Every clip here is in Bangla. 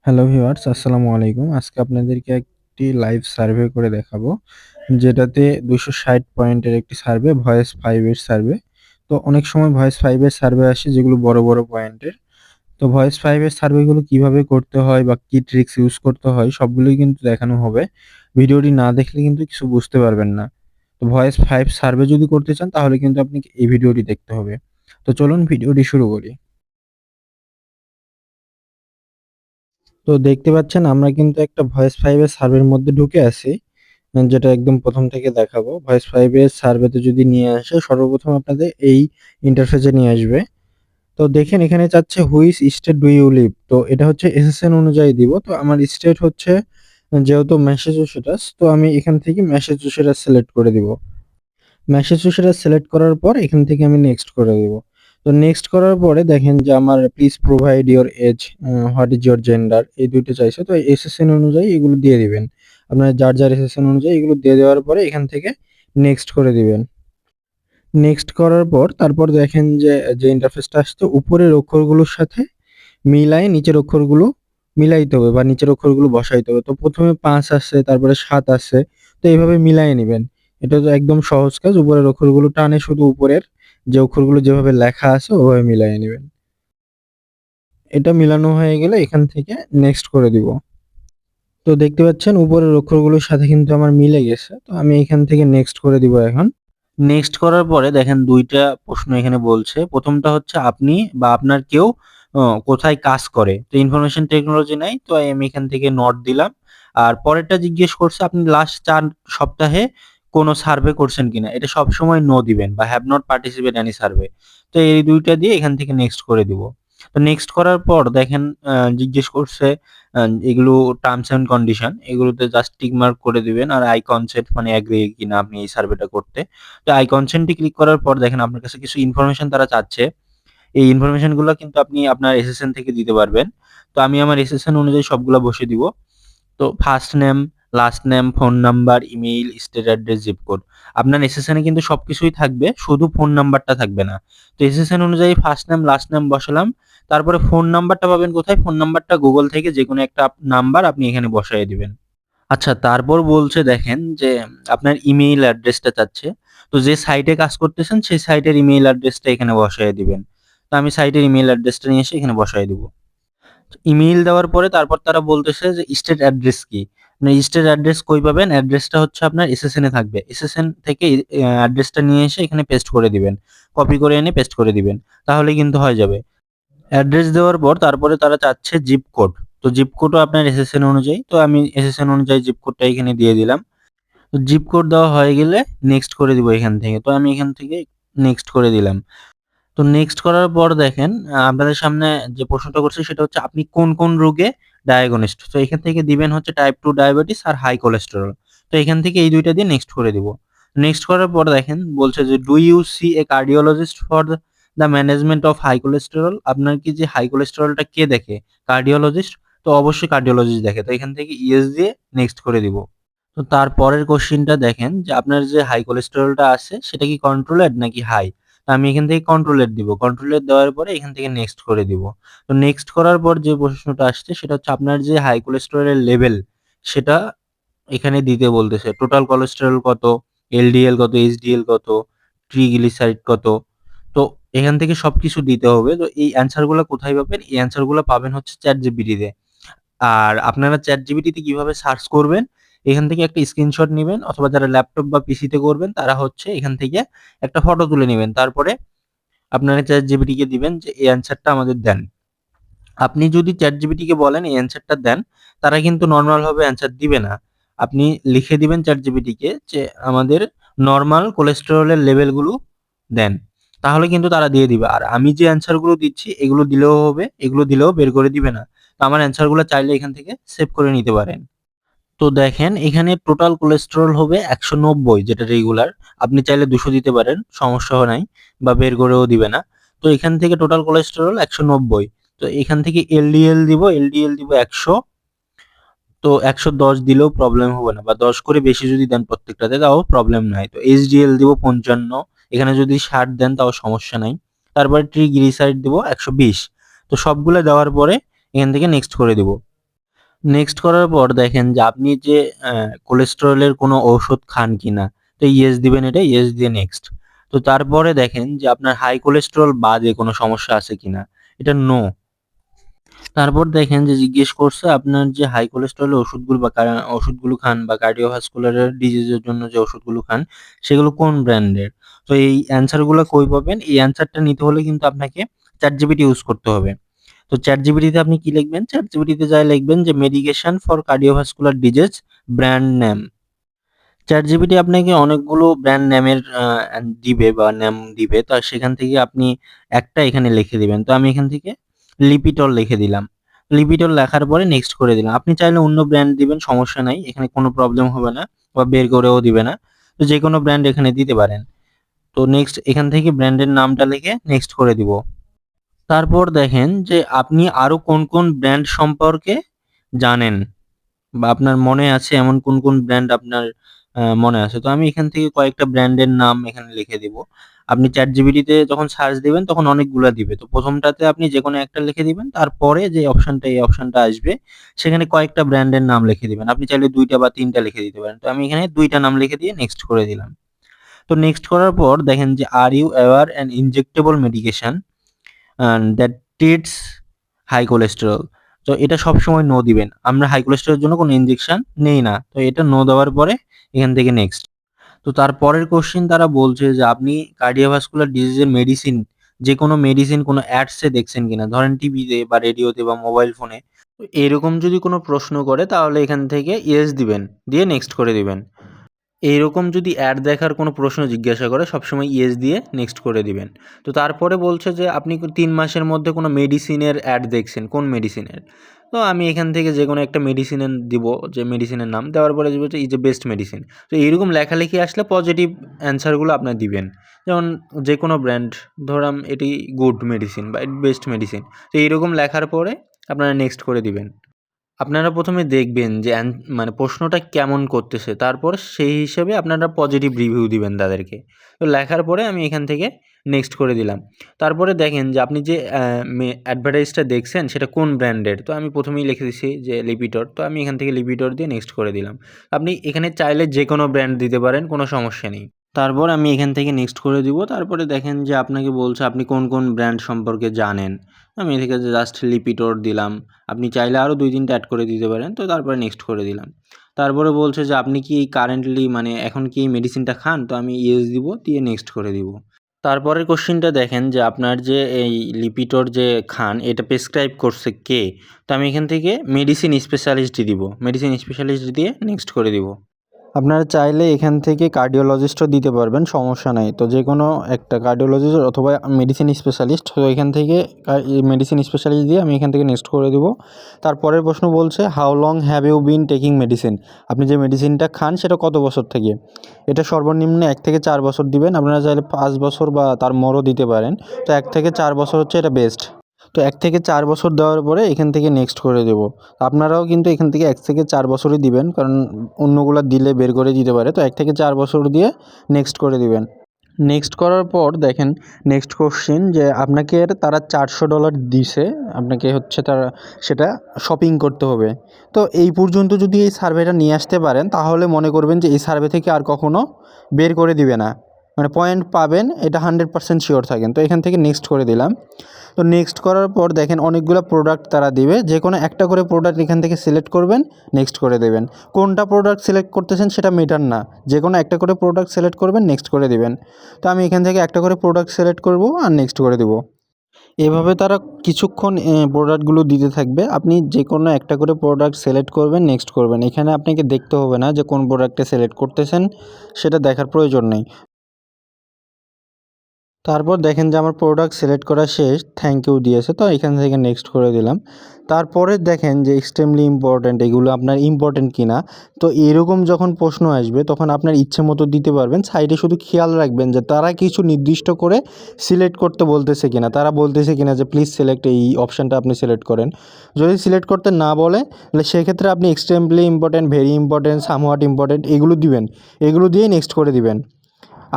হ্যালো ভিউয়ার্স, আসসালামু আলাইকুম। আজকে আপনাদেরকে একটি লাইভ সার্ভে করে দেখাবো। যেটাতে ২৬০ পয়েন্টের একটি সার্ভে, ভয়েস 5 এর সার্ভে। তো অনেক সময় ভয়েস 5 এর সার্ভে আসে যেগুলো বড়, বড় পয়েন্টের। তো ভয়েস 5 এর সার্ভেগুলো কিভাবে করতে হয় বা কি ট্রিকস ইউজ করতে হয় সবগুলোই কিন্তু দেখানো হবে। ভিডিওটি না দেখলে কিন্তু কিছু বুঝতে পারবেন না। তো ভয়েস 5 সার্ভে যদি করতে চান তাহলে কিন্তু আপনাকে এই ভিডিওটি দেখতে হবে। তো চলুন ভিডিওটি শুরু করি। তো দেখতে পাচ্ছেন আমরা কিন্তু একটা ভয়েস 5 এর সার্ভের মধ্যে ঢুকে আছি। যেটা একদম ১ম থেকে দেখাবো। ভয়েস 5 এর সার্ভেতে যদি নিয়ে আসে সর্বপ্রথম আপনাদের এই ইন্টারফেসে নিয়ে আসবে। তো দেখেন এখানে চাচ্ছে which state do you live? তো এটা হচ্ছে এসএসএন অনুযায়ী দিব। তো আমার স্টেট হচ্ছে যেহেতু ম্যাসাচুসেটস তো আমি এখান থেকে ম্যাসাচুসেটস সিলেক্ট করে দিব। ম্যাসাচুসেটস সিলেক্ট করার পর এখান থেকে আমি নেক্সট করে দিব। তো নেক্সট করার পরে দেখেন যে আমার please provide your age, what is your gender এই ২ টা চাইছে। তো এসএসএন অনুযায়ী এগুলো দিয়ে দিবেন। আপনার যার এসএসএন অনুযায়ী এগুলো দিয়ে দেওয়ার পরে এখান থেকে নেক্সট করে দিবেন। নেক্সট করার পর তারপর দেখেন যে ইন্টারফেসটা আসছে উপরের অক্ষরগুলোর সাথে মিলায়ে নিচের অক্ষরগুলো মিলাইতে হবে বা নিচের অক্ষরগুলো বসাইতে হবে। তো ১ম এ ৫ আসছে, তারপরে ৭ আসছে। তো এভাবে মিলায়ে নিবেন। এটা তো একদম সহজ কাজ। উপরের অক্ষরগুলো টানে শুধু উপরের যে অক্ষরগুলো যেভাবে লেখা আছে ওভাবে মিলায়ে নিবেন। এটা মিলানো হয়ে গেলে এখান থেকে নেক্সট করে দিব। তো দেখতে পাচ্ছেন উপরের অক্ষরগুলোর সাথে কিন্তু আমার মিলে গেছে। তো আমি এখান থেকে নেক্সট করে দিব এখন। নেক্সট করার পরে দেখেন ২ টা প্রশ্ন এখানে বলছে। ১ম টা হচ্ছে আপনি বা আপনার কেউ অ কোথায় কাজ করে? তো ইনফরমেশন টেকনোলজি নাই। তো আমি এখান থেকে নট দিলাম। আর পরেরটা জিজ্ঞেস করছে আপনি লাস্ট ৪ সপ্তাহে কোনো সার্ভে করছেন কিনা? এটা সবসময় নো দিবেন বা have not participate any survey. তো এই ২ টা দিয়ে এখান থেকে নেক্সট করে দিব। তো নেক্সট করার পর দেখেন জিজ্ঞেস করছে আ এগুলো টার্মস অ্যান্ড কন্ডিশন এগুলোতে জাস্ট টিক মার্ক করে দিবেন। আর আই কনসেন্ট মানে এগ্রি কিনা আপনি এই সার্ভেটা করতে। তো আই কনসেন্ট এ ক্লিক করার পর দেখেন আপনার কাছে কিছু ইনফরমেশন তারা চাচ্ছে। এই ইনফরমেশন গুলা কিন্তু আপনি আপনার এসএসএন থেকে দিতে পারবেন। তো আমি আমার এসএসএন অনুযায়ী সবগুলা বসিয়ে দিব। তো first name, last name, phone number, email, state address, zip code. আপনার এসএসএন এ কিন্তু সবকিছুই থাকবে, শুধু ফোন নাম্বারটা থাকবে না। তো এসএসএন অনুযায়ী ফার্স্ট নেম, লাস্ট নেম বসালাম। তারপরে ফোন নাম্বারটা পাবেন কোথায়? ফোন নাম্বারটা গুগল থেকে যেকোনো একটা নাম্বার আপনি এখানে বসায় দিবেন। আচ্ছা তারপর বলছে দেখেন যে আপনার ইমেইল অ্যাড্রেসটা চাচ্ছে। তো যে সাইটে কাজ করতেছেন সেই সাইটের ইমেইল অ্যাড্রেসটা এখানে বসায় দিবেন। তো আমি সাইটের ইমেইল অ্যাড্রেসটা নিয়ে এসে এখানে বসায় দিব। ইমেইল দেওয়ার পরে তারপর তারা বলতেছে যে স্টেট অ্যাড্রেস কি? মানে স্টেট অ্যাড্রেস কই পাবেন? অ্যাড্রেসটা হচ্ছে আপনার এসএসএন এ থাকবে। এসএসএন থেকে অ্যাড্রেসটা নিয়ে এসে এখানে পেস্ট করে দিবেন। কপি করে এনে পেস্ট করে দিবেন। তাহলেই কিন্তু হয়ে যাবে। অ্যাড্রেস দেওয়ার পর তারপরে তারা চাচ্ছে জিপ কোড। তো জিপ কোডও আপনার এসএসএন অনুযায়ী। তো আমি এসএসএন অনুযায়ী জিপ কোডটা এখানে দিয়ে দিলাম। তো জিপ কোড দেওয়া হয়ে গেলে নেক্সট করে দিব এখান থেকে। তো আমি এখান থেকে নেক্সট করে দিলাম। তো নেক্সট করার পর দেখেন আপনাদের সামনে যে প্রশ্নটা করছে সেটা হচ্ছে আপনি কোন রোগে ডায়াগনস্ট? তো এখান থেকে দিবেন হচ্ছে টাইপ 2 ডায়াবেটিস আর হাই কোলেস্টেরল। তো এখান থেকে এই ২ টা দিয়ে নেক্সট করে দিব। নেক্সট করার পর দেখেন বলছে যে do you see a cardiologist for the management of high cholesterol? আপনার কি যে হাই কোলেস্টেরলটা কে দেখে? কার্ডিওলজিস্ট? তো অবশ্যই কার্ডিওলজিস্ট দেখে। তো এখান থেকে ইয়েস দিয়ে নেক্সট করে দিব। তো তারপরের কোশ্চেনটা দেখেন যে আপনার যে হাই কোলেস্টেরলটা আছে সেটা কি কন্ট্রোলেড নাকি হাই? তো আমি এখান থেকে কন্ট্রোলেড দিব। কন্ট্রোলেড দেওয়ার পরে এখান থেকে নেক্সট করে দিব। তো নেক্সট করার পর যে প্রশ্নটা আসছে সেটা হচ্ছে আপনার যে হাই কোলেস্টেরলের লেভেল সেটা এখানে দিতে বলতেছে। টোটাল কোলেস্টেরল কত, এলডিএল কত, এইচডিএল কত, ট্রিগ্লিসারাইড কত। তো এখান থেকে সবকিছু দিতে হবে। তো এই অ্যান্সার গুলা কোথায় পাবেন? এই অ্যান্সার গুলা পাবেন হচ্ছে ChatGPT তে। আর আপনারা ChatGPT তে কিভাবে সার্চ করবেন? এখান থেকে একটা স্ক্রিনশট নিবেন অথবা যারা ল্যাপটপ বা পিসিতে করবেন তারা হচ্ছে এখান থেকে একটা ফটো তুলে নিবেন। তারপরে আপনারা ChatGPT কে দিবেন যে এই অ্যান্সারটা আমাদের দেন। আপনি যদি ChatGPT কে বলেন এই অ্যান্সারটা দেন, তারা কিন্তু নরমাল ভাবে অ্যান্সার দিবে না। আপনি লিখে দিবেন ChatGPT কে যে আমাদের নরমাল কোলেস্টেরলের লেভেলগুলো দেন। তাহলে কিন্তু তারা দিয়ে দিবে। আর আমি যে অ্যান্সার গুলো দিচ্ছি এগুলো দিলেও হবে, এগুলো দিলেও বের করে দিবে না। তো আমার অ্যান্সার গুলো চাইলে এখান থেকে সেভ করে নিতে পারেন। তো দেখেন এখানে টোটাল কোলেস্টেরল হবে ১৯০ যেটা রেগুলার। আপনি চাইলে ২০০ দিতে পারেন, সমস্যাও নাই বা বের করেও দিবে না। তো এখান থেকে টোটাল কোলেস্টেরল ১৯০। তো এখান থেকে এলডিএল দিব ১০০। তো ১১০ দিলেও প্রবলেম হবে না বা ১০ করে বেশি যদি দেন প্রত্যেকটাতে তাও প্রবলেম নাই। তো এইচডিএল দিব ৫৫। এখানে যদি ৬০ দেন তাও সমস্যা নাই। তারপরে ট্রিগ্লিসারাইড দিব ১২০। তো সবগুলা দেওয়ার পরে এখান থেকে নেক্সট করে দিব। নেক্সট করার পর দেখেন যে আপনি যে কোলেস্টেরলের কোনো ঔষধ খান কিনা, তো ইয়েস দিবেন, এটা ইয়েস দিয়ে নেক্সট। তো তারপরে দেখেন যে আপনার হাই কোলেস্টেরল বাদে কোনো সমস্যা আছে কিনা, এটা নো। তারপর দেখেন যে জিজ্ঞেস করছে আপনার যে হাই কোলেস্টেরলের ওষুধগুলো বা ওষুধগুলো খান বা কার্ডিওভাস্কুলার ডিজিজের জন্য যে ওষুধগুলো খান সেগুলো কোন ব্র্যান্ডের। তো এই অ্যান্সারগুলো কই পাবেন? এই অ্যান্সারটা নিতে হলে কিন্তু আপনাকে ChatGPT ইউজ করতে হবে। তো ChatGPT তে আপনি কি লিখবেন? ChatGPT তে যায়া লিখবেন যে medication for cardiovascular disease brand name. ChatGPT আপনাকে অনেকগুলো ব্র্যান্ড নেমের দিবে বা নাম দিবে। তো সেখান থেকে আপনি একটা এখানে লিখে দিবেন। তো আমি এখান থেকে লিপিটল লিখে দিলাম। লিপিটল লেখার পরে নেক্সট করে দিলাম। আপনি চাইলে অন্য ব্র্যান্ড দিবেন, সমস্যা নাই। এখানে কোনো প্রবলেম হবে না বা বের করেও দিবে না। তো যেকোনো ব্র্যান্ড এখানে দিতে পারেন। তো নেক্সট এখান থেকে ব্র্যান্ডের নামটা লিখে নেক্সট করে দিব। তারপর দেখেন যে আপনি আরো কোন, কোন ব্র্যান্ড সম্পর্কে জানেন বা আপনার মনে আছে এমন কোন, কোন ব্র্যান্ড আপনার মনে আছে। তো আমি এখান থেকে কয়েকটা ব্র্যান্ডের নাম এখানে লিখে দিব। আপনি ChatGPT তে যখন সার্চ দিবেন তখন অনেকগুলা দিবে। তো ১ম টাতে আপনি যেকোনো একটা লিখে দিবেন। তারপরে যে অপশনটা এই অপশনটা আসবে সেখানে কয়েকটা ব্র্যান্ডের নাম লিখে দিবেন। আপনি চাইলে ২ টা বা ৩ টা লিখে দিতে পারেন। তো আমি এখানে ২ টা নাম লিখে দিয়ে নেক্সট করে দিলাম। তো নেক্সট করার পর দেখেন যে are you aware an injectable medication that treats high cholesterol. তো এটা সবসময় নো দিবেন। আমরা হাই কোলেস্টেরলের জন্য কোনো ইনজেকশন নেই না। তো এটা নো দেওয়ার পরে এখান থেকে নেক্সট। তো তারপরের কোশ্চেন তারা বলছে যে আপনি কার্ডিওভাস্কুলার ডিজিজের মেডিসিন, যেকোনো মেডিসিন কোনো অ্যাডসে দেখছেন কিনা? ধরেন টিভিতে বা রেডিওতে বা মোবাইল ফোনে। তো এরকম যদি কোনো প্রশ্ন করে তাহলে এখান থেকে ইয়েস দিবেন, দিয়ে নেক্সট করে দিবেন। এইরকম যদি অ্যাড দেখার কোনো প্রশ্ন জিজ্ঞাসা করে সবসময় ইয়েস দিয়ে নেক্সট করে দিবেন। তো তারপরে বলছে যে আপনি ৩ মাসের মধ্যে কোনো মেডিসিনের অ্যাড দেখছেন, কোন মেডিসিনের? তো আমি এখান থেকে যেকোনো একটা মেডিসিনের দিব, যে মেডিসিনের নাম দেওয়ার পরে দিব যে ইজ এ বেস্ট মেডিসিন। তো এইরকম লেখালেখি আসলে পজিটিভ অ্যান্সারগুলো আপনার দিবেন। যেমন যেকোনো ব্র্যান্ড, ধরাম এটি গুড মেডিসিন বা বেস্ট মেডিসিন। তো এইরকম লেখার পরে আপনারা নেক্সট করে দিবেন। আপনারা ১ম এ দেখবেন যে মানে প্রশ্নটা কেমন করতেছে। তারপর সেই হিসেবে আপনারা পজিটিভ রিভিউ দিবেন তাদেরকে। তো লেখার পরে আমি এখান থেকে নেক্সট করে দিলাম। তারপরে দেখেন যে আপনি যে অ্যাডভার্টাইজটা দেখছেন সেটা কোন ব্র্যান্ডের। তো আমি ১ম এই লিখে দিছি যে লিপিটর। তো আমি এখান থেকে লিপিটর দিয়ে নেক্সট করে দিলাম। আপনি এখানে চাইলে যেকোনো ব্র্যান্ড দিতে পারেন, কোনো সমস্যা নেই। তারপর আমি এখান থেকে নেক্সট করে দিব। তারপরে দেখেন যে আপনাকে বলছে আপনি কোন, কোন ব্র্যান্ড সম্পর্কে জানেন। আমি এখানে জাস্ট লিপিটর দিলাম। আপনি চাইলে আরও ২-৩ টা এড করে দিতে পারেন। তো তারপরে নেক্সট করে দিলাম। তারপরে বলছে যে আপনি কি কারেন্টলি মানে এখন কি এই মেডিসিনটা খান? তো আমি ইয়েস দিব, দিয়ে নেক্সট করে দিব। তারপরের কোয়েশ্চেনটা দেখেন যে আপনার যে এই লিপিটর যে খান এটা প্রেসক্রাইব করছে কে? তো আমি এখান থেকে মেডিসিন স্পেশালিস্ট দিব। মেডিসিন স্পেশালিস্ট দিয়ে নেক্সট করে দিব। আপনারা চাইলে এখান থেকে কার্ডিওলজিস্টও দিতে পারবেন, সমস্যা নাই। তো যেকোনো একটা কার্ডিওলজিস্ট অথবা মেডিসিন স্পেশালিস্ট, তো এখান থেকে মেডিসিন স্পেশালিস্ট দিয়ে আমি এখান থেকে নেক্সট করে দিব। তারপরের প্রশ্ন বলছে how long have you been taking medicine? আপনি যে মেডিসিনটা খান সেটা কত বছর থেকে? এটা সর্বনিম্ন ১ থেকে ৪ বছর দিবেন। আপনারা চাইলে ৫ বছর বা তার মোরও দিতে পারেন। তো ১ থেকে ৪ বছর হচ্ছে এটা বেস্ট। তো ১ থেকে ৪ বছর দেওয়ার পরে এখান থেকে নেক্সট করে দেব। আপনারাও কিন্তু এখান থেকে ১ থেকে ৪ বছরই দিবেন, কারণ অন্যগুলা দিলে বের করে দিতে পারে। তো ১ থেকে ৪ বছর দিয়ে নেক্সট করে দিবেন। নেক্সট করার পর দেখেন নেক্সট কোশ্চেন যে আপনাকে তারা $৪০০ দিছে। আপনাকে হচ্ছে তারা সেটা শপিং করতে হবে। তো এই পর্যন্ত যদি এই সার্ভেটা নিয়ে আসতে পারেন তাহলে মনে করবেন যে এই সার্ভে থেকে আর কখনো বের করে দিবে না। মানে পয়েন্ট পাবেন, এটা 100% শিওর থাকেন। তো এখান থেকে নেক্সট করে দিলাম। তো নেক্সট করার পর দেখেন অনেকগুলো প্রোডাক্ট তারা দিবে। যেকোনো একটা করে প্রোডাক্ট এখান থেকে সিলেক্ট করবেন, নেক্সট করে দেবেন। কোনটা প্রোডাক্ট সিলেক্ট করতেছেন সেটা ম্যাটার না। যেকোনো একটা করে প্রোডাক্ট সিলেক্ট করবেন, নেক্সট করে দিবেন। তো আমি এখান থেকে একটা করে প্রোডাক্ট সিলেক্ট করব আর নেক্সট করে দিব। এভাবে তারা কিছুক্ষণ প্রোডাক্টগুলো দিতে থাকবে। আপনি যেকোনো একটা করে প্রোডাক্ট সিলেক্ট করবেন, নেক্সট করবেন। এখানে আপনাকে দেখতে হবে না যে কোন প্রোডাক্টটা সিলেক্ট করতেছেন, সেটা দেখার প্রয়োজন নেই। তারপর দেখেন যে আমার প্রোডাক্ট সিলেক্ট করা শেষ, থ্যাংক ইউ দিয়েছে। তো এখান থেকে নেক্সট করে দিলাম। তারপরে দেখেন যে এক্সট্রিমলি ইম্পর্ট্যান্ট, এগুলো আপনার ইম্পর্ট্যান্ট কিনা। তো এরকম যখন প্রশ্ন আসবে তখন আপনার ইচ্ছে মতো দিতে পারবেন। সাইডে শুধু খেয়াল রাখবেন যে তারা কিছু নির্দিষ্ট করে সিলেক্ট করতে বলতেছে কিনা, তারা বলতেছে কিনা যে প্লিজ সিলেক্ট, এই অপশানটা আপনি সিলেক্ট করেন। যদি সিলেক্ট করতে না বলে তাহলে সেক্ষেত্রে আপনি extremely important, very important, somewhat important এগুলো দিবেন। এগুলো দিয়ে নেক্সট করে দিবেন।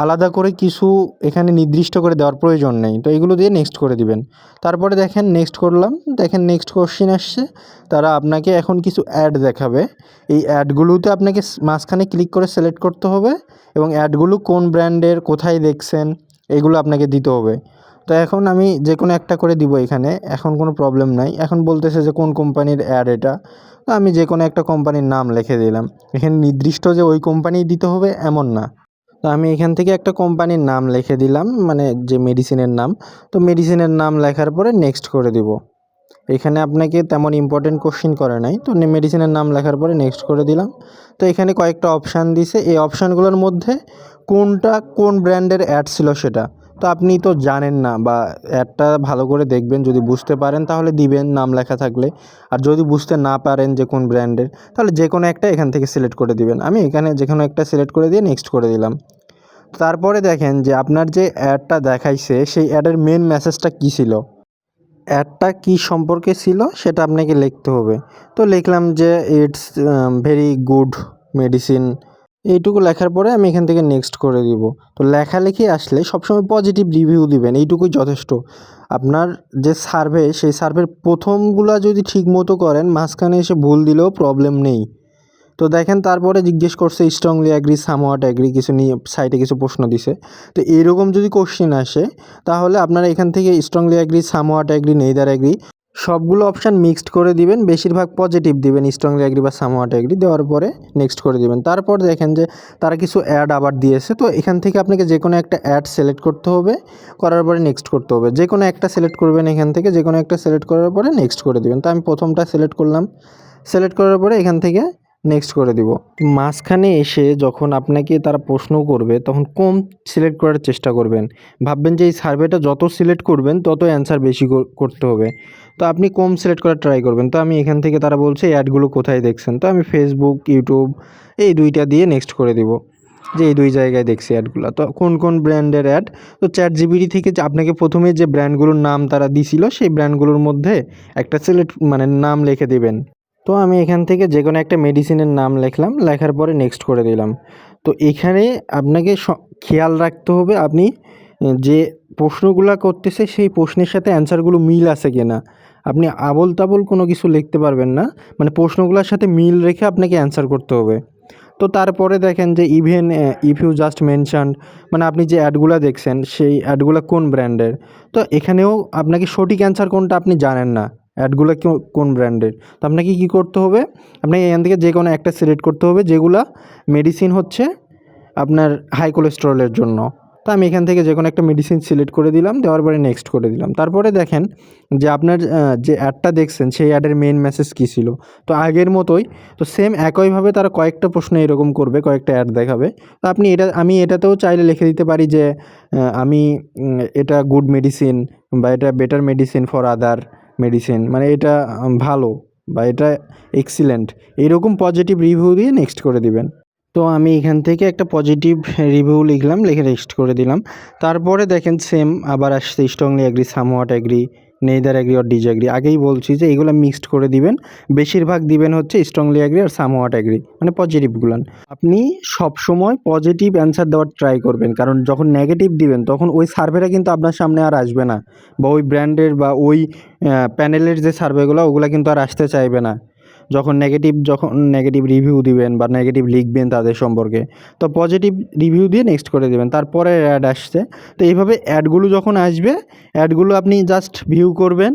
আলাদা করে কিছু এখানে নির্দিষ্ট করে দেওয়ার প্রয়োজন নেই। তো এগুলো দিয়ে নেক্সট করে দিবেন। তারপরে দেখেন নেক্সট করলাম, দেখেন নেক্সট কোশ্চেন আসছে। তারা আপনাকে এখন কিছু অ্যাড দেখাবে। এই অ্যাডগুলোতে আপনাকে মাঝখানে ক্লিক করে সিলেক্ট করতে হবে এবং অ্যাডগুলো কোন ব্র্যান্ডের, কোথায় দেখছেন, এগুলো আপনাকে দিতে হবে। তো এখন আমি যে কোনো একটা করে দিব এখানে, এখন কোনো প্রবলেম নাই। এখন বলতেছে যে কোন কোম্পানির অ্যাড এটা, তো আমি যে কোনো একটা কোম্পানির নাম লিখে দিলাম। এখানে নির্দিষ্ট যে ওই কোম্পানিই দিতে হবে এমন না। তো আমি এখান থেকে একটা কোম্পানির নাম লিখে দিলাম, মানে যে মেডিসিনের নাম। তো মেডিসিনের নাম লেখার পরে নেক্সট করে দিব। এখানে আপনাকে তেমন ইম্পর্টেন্ট কোশ্চেন করে নাই, তো মেডিসিনের নাম লেখার পরে নেক্সট করে দিলাম। তো এখানে কয়েকটা অপশান দিছে, এই অপশানগুলোর মধ্যে কোনটা কোন ব্র্যান্ডের অ্যাড ছিল সেটা তো আপনি তো জানেন না, বা অ্যাডটা ভালো করে দেখবেন, যদি বুঝতে পারেন তাহলে দিবেন নাম লেখা থাকলে, আর যদি বুঝতে না পারেন যে কোন ব্র্যান্ডের, তাহলে যে কোনো একটা এখান থেকে সিলেক্ট করে দিবেন। আমি এখানে যে কোনো একটা সিলেক্ট করে দিয়ে নেক্সট করে দিলাম। তারপরে দেখেন যে আপনার যে অ্যাডটা দেখাইছে সেই অ্যাডের মেন মেসেজটা কী ছিল, অ্যাডটা কী সম্পর্কে ছিল সেটা আপনাকে লিখতে হবে। তো লিখলাম যে ইটস ভেরি গুড মেডিসিন, এইটুকু লেখার পরে আমি এখান থেকে নেক্সট করে দিব। তো লেখালেখি আসলে সবসময় পজিটিভ রিভিউ দিবেন, এইটুকুই যথেষ্ট। আপনার যে সার্ভে, সেই সার্ভের প্রথমগুলা যদি ঠিক মতো করেন, মাঝখানে এসে ভুল দিলেও প্রবলেম নেই। তো দেখেন তারপরে জিজ্ঞেস করছে স্ট্রংলি অ্যাগ্রি, সামহাট অ্যাগ্রি, কিছু নিয়ে সাইটে কিছু প্রশ্ন দিছে। তো এরকম যদি কোশ্চেন আসে তাহলে আপনারা এখান থেকে strongly agree, somewhat agree, neither agree সবগুলো অপশান মিক্সড করে দিবেন, বেশিরভাগ পজিটিভ দিবেন স্ট্রংলি অ্যাগ্রি বা সামহাট অ্যাগ্রি, দেওয়ার পরে নেক্সট করে দিবেন। তারপর দেখেন যে তারা কিছু অ্যাড আবার দিয়েছে, তো এখান থেকে আপনাকে যে কোনো একটা অ্যাড সিলেক্ট করতে হবে, করার পরে নেক্সট করতে হবে। যে কোনো একটা সিলেক্ট করবেন, এখান থেকে যে কোনো একটা সিলেক্ট করার পরে নেক্সট করে দিবেন। তো আমি প্রথমটা সিলেক্ট করলাম, সিলেক্ট করার পরে এখান থেকে নেক্সট করে দিব। মাঝখানে এসে যখন আপনাকে তারা প্রশ্ন করবে তখন কম সিলেক্ট করার চেষ্টা করবেন। ভাববেন যে এই সার্ভেটা যত সিলেক্ট করবেন তত অ্যান্সার বেশি করতে হবে। তো আপনি কম সিলেক্ট করার ট্রাই করবেন। তো আমি এখান থেকে, তারা বলছে অ্যাডগুলো কোথায় দেখছেন, তো আমি ফেসবুক, ইউটিউব এই দুইটা দিয়ে নেক্সট করে দিব, যে এই দুই জায়গায় দেখছি অ্যাডগুলো। তো কোন কোন ব্র্যান্ডের অ্যাড, তো চ্যাটজিপিটি থেকে যে আপনাকে প্রথমে যে ব্র্যান্ডগুলোর নাম তারা দিছিল সেই ব্র্যান্ডগুলোর মধ্যে একটা সিলেক্ট মানে নাম লিখে দিবেন। তো আমি এখান থেকে যে কোনো একটা মেডিসিনের নাম লিখলাম, লেখার পরে নেক্সট করে দিলাম। তো এখানে আপনাকে খেয়াল রাখতে হবে আপনি যে প্রশ্নগুলা করতেছে সেই প্রশ্নের সাথে অ্যান্সারগুলো মিল আছে কিনা। আপনি আবোল তাবোল কোনো কিছু লিখতে পারবেন না, মানে প্রশ্নগুলোর সাথে মিল রেখে আপনাকে অ্যান্সার করতে হবে। তো তারপরে দেখেন যে even if you just mentioned, মানে আপনি যে অ্যাডগুলো দেখছেন সেই অ্যাডগুলো কোন ব্র্যান্ডের। তো এখানেও আপনাকে সঠিক অ্যান্সার কোনটা আপনি জানেন না, অ্যাডগুলো কোন ব্র্যান্ডের। তো আপনাকে কী করতে হবে, আপনাকে এখান থেকে যে কোনো একটা সিলেক্ট করতে হবে যেগুলা মেডিসিন হচ্ছে আপনার হাই কোলেস্টেরলের জন্য। তো আমি এখান থেকে যে কোনো একটা মেডিসিন সিলেক্ট করে দিলাম, দেওয়ার পরে নেক্সট করে দিলাম। তারপরে দেখেন যে আপনার যে অ্যাডটা দেখছেন সেই অ্যাডের মেন মেসেজ কী ছিল। তো আগের মতোই, তো সেম একইভাবে তারা কয়েকটা প্রশ্ন এরকম করবে, কয়েকটা অ্যাড দেখাবে। তো আমি এটাতেও চাইলে লিখে দিতে পারি যে আমি এটা গুড মেডিসিন, বা এটা better medicine for other medicine, মানে এটা ভালো বা এটা এক্সিলেন্ট, এইরকম পজিটিভ রিভিউ দিয়ে নেক্সট করে দিবেন। তো আমি এখান থেকে একটা পজিটিভ রিভিউ লিখলাম, লিখে নেক্সট করে দিলাম। তারপরে দেখেন সেম আবার আসছে strongly agree, somewhat agree, neither agree or disagree. আগেই বলছি যে এগুলো মিক্সড করে দিবেন, বেশিরভাগ দিবেন হচ্ছে স্ট্রংলি অ্যাগ্রি আর সামহাট অ্যাগ্রি, মানে পজিটিভগুলো। আপনি সবসময় পজিটিভ অ্যান্সার দেওয়ার ট্রাই করবেন, কারণ যখন নেগেটিভ দিবেন তখন ওই সার্ভেটা কিন্তু আপনার সামনে আর আসবে না, বা ওই ব্র্যান্ডের বা ওই প্যানেলের যে সার্ভেগুলো ওগুলো কিন্তু আর আসতে চাইবে না। যখন নেগেটিভ রিভিউ দিবেন বা নেগেটিভ লিখবেন তাদের সম্পর্কে, তো পজিটিভ রিভিউ দিয়ে নেক্সট করে দেবেন। তারপরে অ্যাড আসছে, তো এইভাবে অ্যাডগুলো যখন আসবে, অ্যাডগুলো আপনি জাস্ট ভিউ করবেন,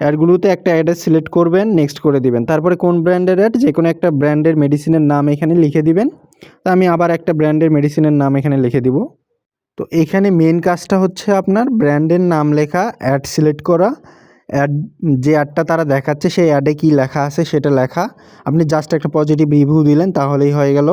অ্যাডগুলোতে একটা অ্যাডে সিলেক্ট করবেন, নেক্সট করে দিবেন। তারপরে কোন ব্র্যান্ডের অ্যাড, যে কোনো একটা ব্র্যান্ডের মেডিসিনের নাম এখানে লিখে দিবেন। তো আমি আবার একটা ব্র্যান্ডের মেডিসিনের নাম এখানে লিখে দিব। তো এখানে মেন কাজটা হচ্ছে আপনার ব্র্যান্ডের নাম লেখা, অ্যাড সিলেক্ট করা, অ্যাড যে অ্যাডটা তারা দেখাচ্ছে সেই অ্যাডে কী লেখা আছে সেটা লেখা। আপনি জাস্ট একটা পজিটিভ রিভিউ দিলেন তাহলেই হয়ে গেল।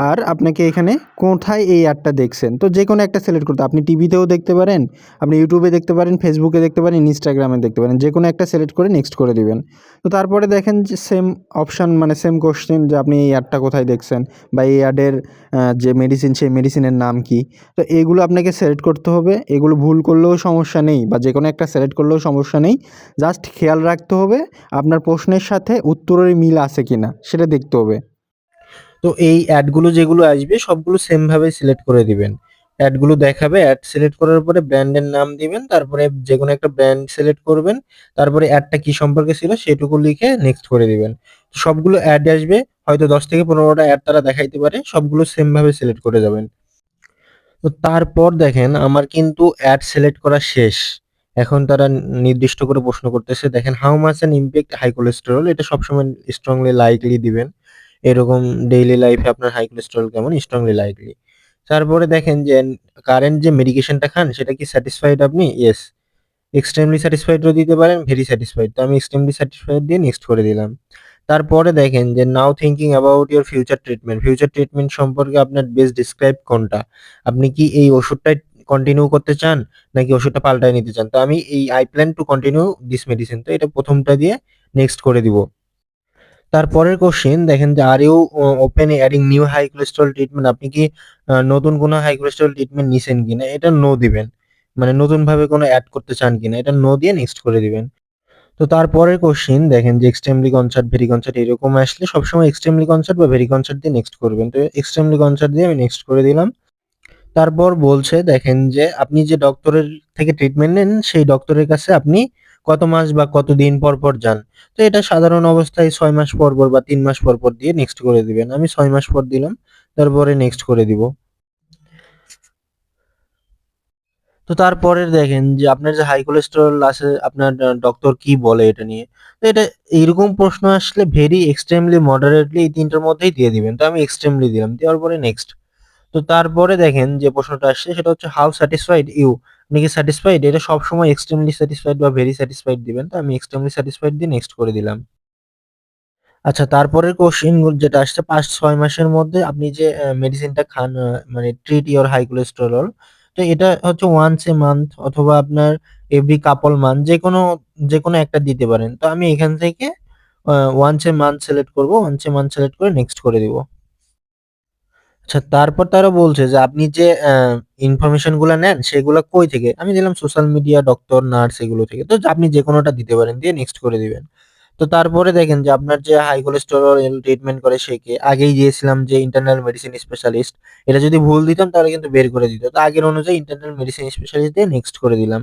আর আপনাকে এখানে কোথায় এই অ্যাডটা দেখছেন, তো যে কোনো একটা সিলেক্ট করতে, আপনি টিভিতেও দেখতে পারেন, আপনি ইউটিউবে দেখতে পারেন, ফেসবুকে দেখতে পারেন, ইনস্টাগ্রামে দেখতে পারেন, যে কোনো একটা সিলেক্ট করে নেক্সট করে দিবেন। তো তারপরে দেখেন যে সেম অপশান, মানে সেম কোশ্চেন, যে আপনি এই অ্যাডটা কোথায় দেখছেন, বা এই অ্যাডের যে মেডিসিন সেই মেডিসিনের নাম কি। তো এগুলো আপনাকে সিলেক্ট করতে হবে, এগুলো ভুল করলেও সমস্যা নেই, বা যে কোনো একটা সিলেক্ট করলেও সমস্যা নেই। জাস্ট খেয়াল রাখতে হবে আপনার প্রশ্নের সাথে উত্তরের মিল আছে কিনা সেটা দেখতে হবে। তো এই অ্যাডগুলো যেগুলো আসবে সবগুলো সেমভাবে সিলেক্ট করে দিবেন। অ্যাড গুলো দেখাবে। অ্যাড সিলেক্ট করার পরে ব্র্যান্ডের নাম দিবেন। তারপরে যেকোনো একটা ব্র্যান্ড সিলেক্ট করবেন। তারপরে অ্যাডটা কি সম্পর্কে ছিল সেটুকু লিখে নেক্সট করে দিবেন। সবগুলো অ্যাড আসবে। হয়তো ১০ থেকে ১৫ টা অ্যাড তারা দেখাইতে পারে। সবগুলো সেম ভাবে সিলেক্ট করে যাবেন। তো তারপর দেখেন আমার কিন্তু অ্যাড সিলেক্ট করা শেষ। এখন তারা নির্দিষ্ট করে প্রশ্ন করতেছে, দেখেন how much an impact high cholesterol, এটা সবসময় স্ট্রংলি লাইকলি দিবেন। এরকম ডেইলি লাইফে আপনার হাই কোলেস্টেরল কেমন, স্ট্রংলি লাইকলি। তারপরে দেখেন যে কারেন্ট যে মেডিকেশনটা খান সেটা কি স্যাটিসফাইড আপনি? ইয়েস। এক্সট্রিমলি স্যাটিসফাইড ও দিতে পারেন, ভেরি স্যাটিসফাইড। তো আমি এক্সট্রিমলি স্যাটিসফাইড দিয়ে নেক্সট করে দিলাম। তারপরে দেখেন যে now thinking about your future treatment. Future treatment সম্পর্কে আপনার বেস্ট ডিসক্রাইব কোনটা? আপনি কি এই ওষুধটাই কন্টিনিউ করতে চান নাকি ওষুধটা পাল্টায় নিতে চান? তো আমি এই I plan to continue this medicine, তো এটা প্রথমটা দিয়ে নেক্সট করে দিব। তারপরের কোশ্চেন দেখেন যে are you open adding new high cholesterol treatment, আপনি কি নতুন কোনো হাই কোলেস্টেরল ট্রিটমেন্ট নিছেন কিনা? এটা নো দিবেন। মানে নতুন ভাবে কোনো অ্যাড করতে চান কিনা, এটা নো দিয়ে নেক্সট করে দিবেন। তো তারপরের কোশ্চেন দেখেন যে এক্সট্রিমলি কনসার্ট, ভেরি কনসার্ট এরকম আসলে সবসময় এক্সট্রিমলি কনসার্ট বা ভেরি কনসার্ট দিয়ে নেক্সট করবেন। তো এক্সট্রিমলি কনসার্ট দিয়ে আমি নেক্সট করে দিলাম। তারপর বলছে দেখেন যে আপনি যে ডক্টরের থেকে ট্রিটমেন্ট নেন সেই ডক্টরের কাছে আপনি কত মাস বা কতদিন পর পর যান। তো এটা সাধারণ অবস্থায় ৬ মাস পর পর বা ৩ মাস পর পর দিয়ে নেক্সট করে দিবেন। আমি ৬ মাস পর দিলাম। তারপরে নেক্সট করে দিব। তো তারপরে দেখেন যে আপনার যে হাই কোলেস্টেরল আছে আপনার ডক্টর কি বলে এটা নিয়ে। তো এটা এইরকম প্রশ্ন আসলে ভেরি, এক্সট্রিমলি, মডারেটলি এই ৩ টার মধ্যেই দিয়ে দিবেন। তো আমি এক্সট্রিমলি দিলাম। দেওয়ার পরে নেক্সট। তো তারপরে দেখেন যে প্রশ্নটা আসছে সেটা হচ্ছে হাউ স্যাটিসফাইড ইউ, আপনি কি স্যাটিসফাইড? এটা সবসময় এক্সট্রিমলি স্যাটিসফাইড বা ভেরি স্যাটিসফাইড দিবেন। তো আমি এক্সট্রিমলি স্যাটিসফাইড দিয়ে নেক্সট করে দিলাম। আচ্ছা, তারপরের কোশ্চেন যেটা আসছে ৫-৬ মাসের মধ্যে আপনি যে মেডিসিনটা খান, মানে ট্রিট ইওর হাই কোলেস্টেরল। তো এটা হচ্ছে ওয়ান্স এ মান্থ অথবা আপনার এভরি কাপল মান্থ, যেকোনো একটা দিতে পারেন। তো আমি এখান থেকে ওয়ান্স এ মান্থ সিলেক্ট করব। ওয়ান্স এ মান্থ সিলেক্ট করে নেক্সট করে দিব। আচ্ছা, তারপর তারা বলছে যে আপনি যে ইনফরমেশন গুলা নেন সেগুলা কই থেকে? আমি দিলাম সোশ্যাল মিডিয়া, ডক্টর, নার্স এগুলো থেকে। তো আপনি যেকোনোটা দিতে পারেন, দিয়ে নেক্সট করে দিবেন। তো তারপরে দেখেন যে আপনার যে হাই কোলেস্টেরল ট্রিটমেন্ট করে সে কে? আগেই দিয়েছিলাম যে ইন্টারনাল মেডিসিন স্পেশালিস্ট। এটা যদি ভুল দিতাম তাহলে কিন্তু বের করে দিত। তো আগের অনুযায়ী ইন্টারনাল মেডিসিন স্পেশালিস্ট দিয়ে নেক্সট করে দিলাম।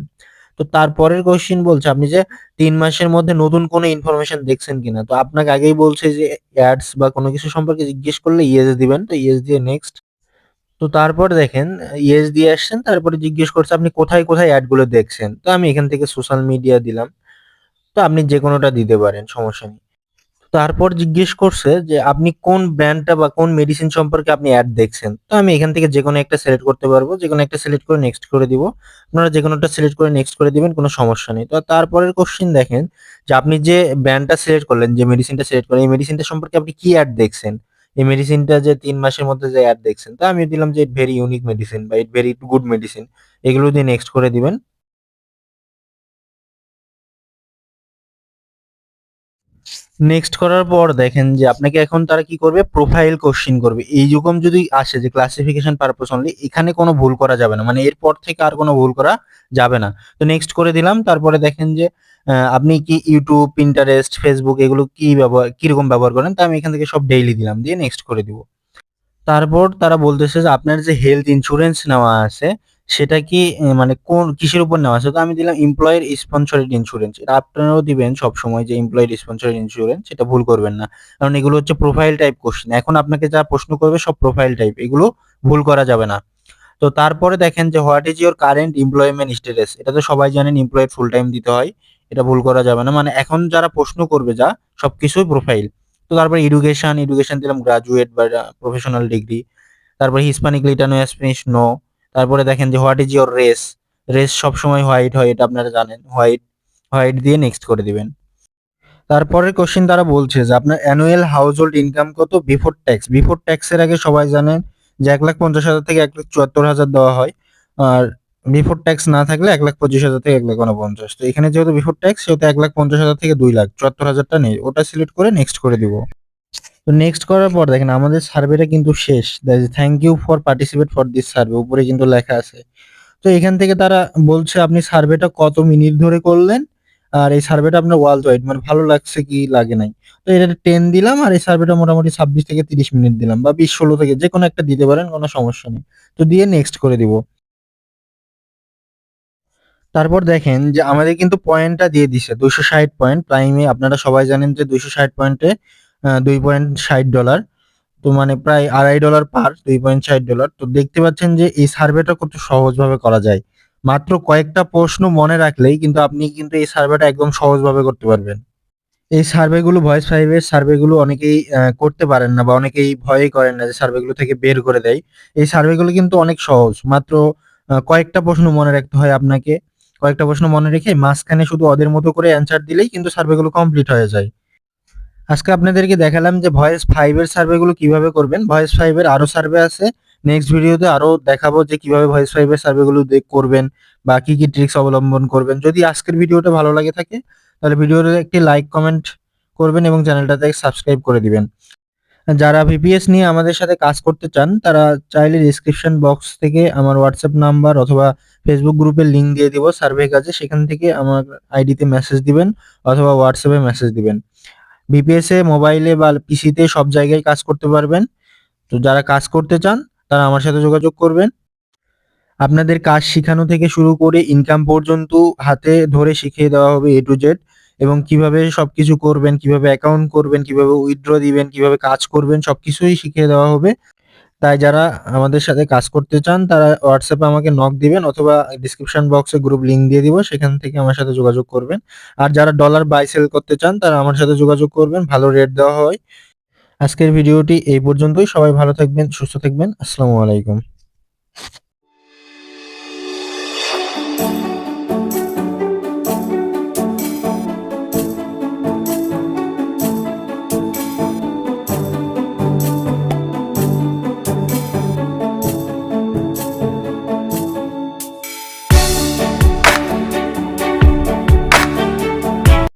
তো তারপরের কোয়েশ্চেন বলছে আপনি যে ৩ মাসের মধ্যে নতুন কোনো ইনফরমেশন দেখছেন কিনা? তো আপনাকে আগেই বলছে যে অ্যাডস বা কোনো কিছু সম্পর্কে জিজ্ঞেস করলে ইয়েস দিবেন। তো ইয়েস দিয়ে নেক্সট। তো তারপর দেখেন ইয়েস দিয়ে আসছেন। তারপরে জিজ্ঞেস করছে আপনি কোথায় এড গুলো দেখছেন? তো আমি এখান থেকে সোশ্যাল মিডিয়া দিলাম। তো আপনি যেকোনোটা দিতে পারেন, সমস্যা নেই। তারপর জিজ্ঞেস করছে যে আপনি কোন ব্র্যান্ডটা বা কোন মেডিসিন সম্পর্কে আপনি অ্যাড দেখছেন। তো আমি এখান থেকে যেকোনো একটা সিলেক্ট করতে পারবো। যেকোনো একটা সিলেক্ট করে নেক্সট করে দিব। আপনারা যেকোনোটা সিলেক্ট করে নেক্সট করে দিবেন, কোনো সমস্যা নেই। তো তারপরের কোশ্চেন দেখেন যে আপনি যে ব্র্যান্ডটা সিলেক্ট করলেন, যে মেডিসিনটা সিলেক্ট করলেন, এই মেডিসিনটা সম্পর্কে আপনি কি অ্যাড দেখছেন? এই মেডিসিনটা যে ৩ মাসের মধ্যে যে অ্যাড দেখছেন। তো আমি দিলাম যে ভেরি ইউনিক মেডিসিন বা ইট ভেরি গুড মেডিসিন। এগুলো দিয়ে নেক্সট করে দিবেন। নেক্সট করার পর দেখেন যে আপনাকে এখন তারা কি করবে, প্রোফাইল কোশ্চিন করবে। এইরকম যদি আসে যে ক্লাসিফিকেশন পারপোজ অনলি, এখানে কোনো ভুল করা যাবে না, মানে এরপর থেকে আর কোনো ভুল করা যাবে না। তো নেক্সট করে দিলাম। তারপরে দেখেন যে আপনি কি ইউটিউব, পিন্টারেস্ট, ফেসবুক এগুলো কি ব্যবহার, কিরকম ব্যবহার করেন? তো আমি এখান থেকে সব ডেইলি দিলাম, দিয়ে নেক্সট করে দিব। তারপর তারা বলতেছে যে আপনার যে হেলথ ইন্সুরেন্স নেওয়া আছে সেটা কি মানে কোন কিসের উপর নেওয়া আছে? তো আমি দিলাম এমপ্লয়ের স্পন্সরেড ইন্সুরেন্স। এটা আপনারাও দিবেন সবসময় যে এমপ্লয়ের স্পন্সরেড ইন্সুরেন্স, সেটা ভুল করবেন না। কারণ এগুলো হচ্ছে প্রোফাইল টাইপ কোশ্চেন। এখন আপনাকে যা প্রশ্ন করবে সব প্রোফাইল টাইপ, এগুলো ভুল করা যাবে না। তো তারপরে দেখেন যে what is your current employment status, এটা তো সবাই জানেন এমপ্লয়েড ফুল টাইম দিতে হয়। এটা ভুল করা যাবে না, মানে এখন যারা প্রশ্ন করবে যা সবকিছুই প্রোফাইল। তো তারপরে এডুকেশন দিলাম গ্রাজুয়েট বা প্রফেশনাল ডিগ্রি। তারপরে হিস্পানিক লিটানো স্প্যানিশ নো। তারপরে দেখেন যে what is your race. Race সবসময় হোয়াইট হয়, এটা আপনারা জানেন, হোয়াইট। হোয়াইট দিয়ে নেক্সট করে দিবেন। তারপরের কোশ্চেন তারা বলছে যে আপনার অ্যানুয়াল হাউস হোল্ড ইনকাম কত বিফোর ট্যাক্স? বিফোর ট্যাক্সের আগে সবাই জানেন যে ১,৫০,০০০ থেকে ১,৭৪,০০০ দেওয়া হয়। আর বিফোর ট্যাক্স না থাকলে ১,২৫,০০০ থেকে ১,৪৯,০০০। তো এখানে যেহেতু বিফোর ট্যাক্স সেহেতু ১,৫০,০০০ থেকে ২,৭৪,০০০টা নেই। ওটা সিলেক্ট করে নেক্সট করে দিব। তো নেক্সট করার পর দেখেন আমাদের সার্ভেটা কিন্তু শেষ। Thank you for participate for this survey উপরে কিন্তু লেখা আছে। তো এখান থেকে তারা বলছে আপনি সার্ভেটা কত মিনিট ধরে করলেন আর এই সার্ভেটা আপনার ওয়ার্লড ওয়াইড মানে ভালো লাগছে কি লাগে নাই। তো এটা 10 দিলাম আর এই সার্ভেটা মোটামুটি 26 থেকে 30 মিনিট দিলাম বা 20-16 থেকে যেকোনো একটা দিতে পারেন, কোনো সমস্যা নেই। তো দিয়ে নেক্সট করে দিব। তারপর দেখেন যে আমাদের কিন্তু পয়েন্টটা দিয়ে দিছে 260 পয়েন্ট প্রাইমে। আপনারা সবাই জানেন যে 260 পয়েন্টে $2.60, তো মানে প্রায় $2.5 পার $2.60। তো দেখতে পাচ্ছেন যে এই সার্ভেটা কত সহজভাবে করা যায়। মাত্র কয়েকটা প্রশ্ন মনে রাখলেই কিন্তু আপনি কিন্তু এই সার্ভেটা একদম সহজভাবে করতে পারবেন। এই সার্ভেগুলো ভয়েস 5 এর সার্ভেগুলো অনেকেই করতে পারেন না বা অনেকেই ভয়ই করেন না যে সার্ভেগুলো থেকে বের করে দেয়। এই সার্ভেগুলো কিন্তু অনেক সহজ। মাত্র কয়েকটা প্রশ্ন মনে রাখতে হয় আপনাকে। কয়েকটা প্রশ্ন মনে রেখে মাঝখানে শুধু ওদের মতো করে অ্যান্সার দিলেই কিন্তু সার্ভেগুলো কমপ্লিট হয়ে যায়। আজকে আপনাদেরকে দেখালাম যে ভয়েস 5 এর সার্ভেগুলো কিভাবে করবেন। ভয়েস 5 এর আরো সার্ভে আছে। নেক্সট ভিডিওতে আরো দেখাবো যে কিভাবে ভয়েস 5 এর সার্ভেগুলো করবেন বা কি ট্রিক্স অবলম্বন করবেন। যদি আজকের ভিডিওটা ভালো লাগে থাকে তাহলে ভিডিওতে একটি লাইক, কমেন্ট করবেন এবং চ্যানেলটাতে সাবস্ক্রাইব করে দিবেন। যারা ভিপিএস নিয়ে আমাদের সাথে কাজ করতে চান তারা চাইলে ডেসক্রিপশন বক্স থেকে আমার হোয়াটসঅ্যাপ নাম্বার অথবা ফেসবুক গ্রুপের লিংক দিয়ে দিব সার্ভে কাজে, সেখান থেকে আমার আইডিতে মেসেজ দিবেন অথবা হোয়াটসঅ্যাপে মেসেজ দিবেন। বিপিএস এ মোবাইলে বা পিসিতে সব জায়গায় কাজ করতে পারবেন। তো যারা কাজ করতে চান তারা আমার সাথে যোগাযোগ করবেন। আপনাদের কাজ শিখানো থেকে শুরু করে ইনকাম পর্যন্ত হাতে ধরে শিখিয়ে দেওয়া হবে A to Z, এবং কিভাবে সবকিছু করবেন, কিভাবে অ্যাকাউন্ট করবেন, কিভাবে উইথড্র দিবেন, কিভাবে কাজ করবেন সবকিছুই শিখিয়ে দেওয়া হবে। তাই যারা আমাদের সাথে কাজ করতে চান তারা হোয়াটসঅ্যাপে আমাকে নক দিবেন অথবা ডেসক্রিপশন বক্সে গ্রুপ লিংক দিয়ে দিব, সেখান থেকে আমার সাথে যোগাযোগ করবেন। আর যারা ডলার বাই সেল করতে চান তারা আমার সাথে যোগাযোগ করবেন, ভালো রেট দেওয়া হয়। আজকের ভিডিওটি এই পর্যন্তই। সবাই ভালো থাকবেন, সুস্থ থাকবেন। আসসালামু আলাইকুম।